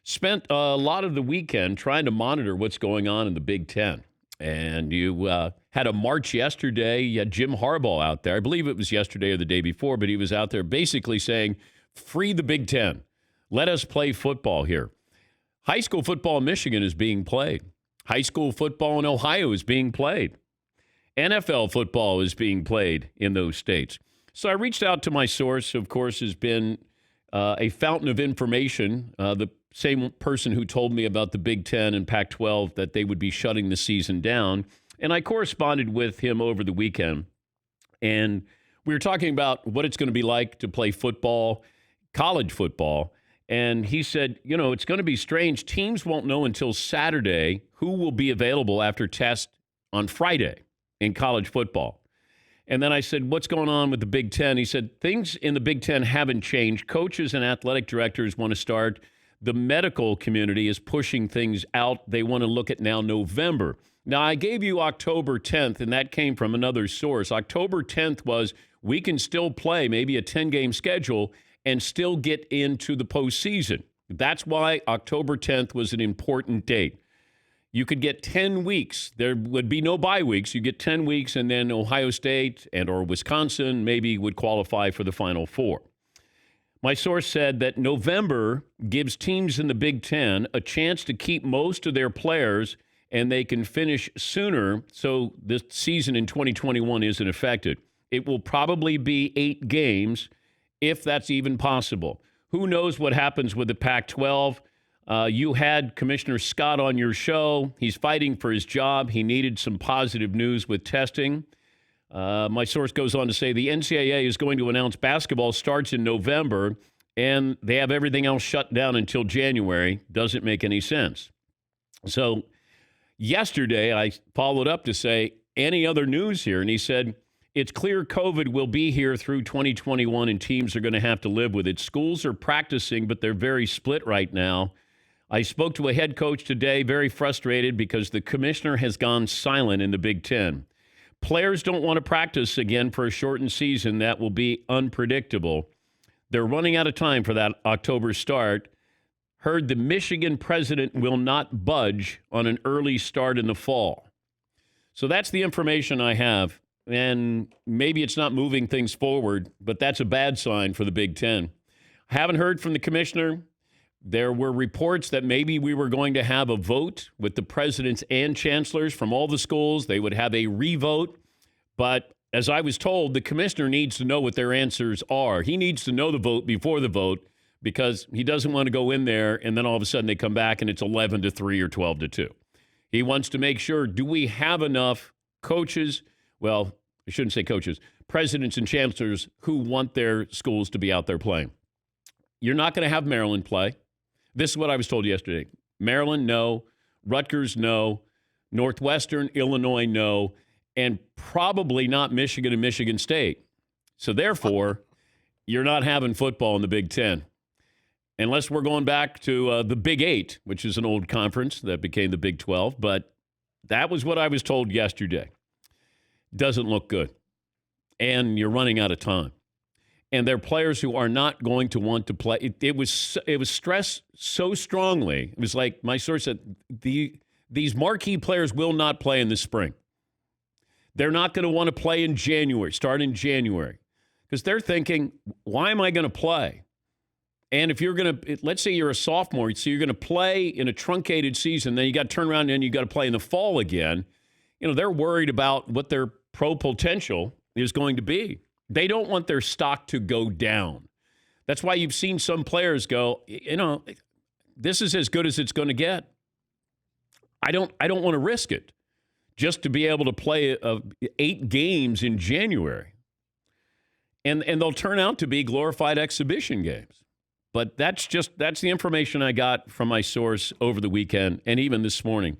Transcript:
Spent a lot of the weekend trying to monitor what's going on in the Big Ten. And you had a march yesterday. You had Jim Harbaugh out there. I believe it was yesterday or the day before, but he was out there basically saying, free the Big Ten. Let us play football here. High school football in Michigan is being played. High school football in Ohio is being played. NFL football is being played in those states. So I reached out to my source, of course, has been a fountain of information, the same person who told me about the Big Ten and Pac-12 that they would be shutting the season down. And I corresponded with him over the weekend. And we were talking about what it's going to be like to play football, college football. And he said, you know, it's going to be strange. Teams won't know until Saturday who will be available after test on Friday in college football. And then I said, what's going on with the Big Ten? He said, things in the Big Ten haven't changed. Coaches and athletic directors want to start. The medical community is pushing things out. They want to look at now November. Now, I gave you October 10th, and that came from another source. October 10th was we can still play maybe a 10-game schedule and still get into the postseason. That's why October 10th was an important date. You could get 10 weeks. There would be no bye weeks. You get 10 weeks, and then Ohio State and or Wisconsin maybe would qualify for the Final Four. My source said that November gives teams in the Big Ten a chance to keep most of their players, and they can finish sooner, so this season in 2021 isn't affected. It will probably be 8 games, if that's even possible. Who knows what happens with the Pac-12? You had Commissioner Scott on your show. He's fighting for his job. He needed some positive news with testing. My source goes on to say the NCAA is going to announce basketball starts in November, and they have everything else shut down until January. Doesn't make any sense. So yesterday, I followed up to say, any other news here? And he said, it's clear COVID will be here through 2021, and teams are going to have to live with it. Schools are practicing, but they're very split right now. I spoke to a head coach today, very frustrated because the commissioner has gone silent in the Big Ten. Players don't want to practice again for a shortened season that will be unpredictable. They're running out of time for that October start. Heard the Michigan president will not budge on an early start in the fall. So that's the information I have. And maybe it's not moving things forward, but that's a bad sign for the Big Ten. Haven't heard from the commissioner. There were reports that maybe we were going to have a vote with the presidents and chancellors from all the schools. They would have a revote. But as I was told, the commissioner needs to know what their answers are. He needs to know the vote before the vote because he doesn't want to go in there and then all of a sudden they come back and it's 11-3 or 12-2. He wants to make sure, do we have enough coaches? Well, I shouldn't say coaches, presidents and chancellors who want their schools to be out there playing. You're not going to have Maryland play. This is what I was told yesterday. Maryland, no. Rutgers, no. Northwestern, Illinois, no. And probably not Michigan and Michigan State. So therefore, you're not having football in the Big Ten. Unless we're going back to the Big Eight, which is an old conference that became the Big 12. But that was what I was told yesterday. Doesn't look good. And you're running out of time. And there are players who are not going to want to play. It was stressed so strongly. It was like my source said, these marquee players will not play in the spring. They're not going to want to play in January, start in January. Because they're thinking, why am I going to play? And if you're going to, let's say you're a sophomore, so you're going to play in a truncated season, then you got to turn around and you got to play in the fall again. You know, they're worried about what their pro potential is going to be. They don't want their stock to go down. That's why you've seen some players go, you know, this is as good as it's going to get. I don't want to risk it just to be able to play 8 games in January. And they'll turn out to be glorified exhibition games. But that's the information I got from my source over the weekend and even this morning.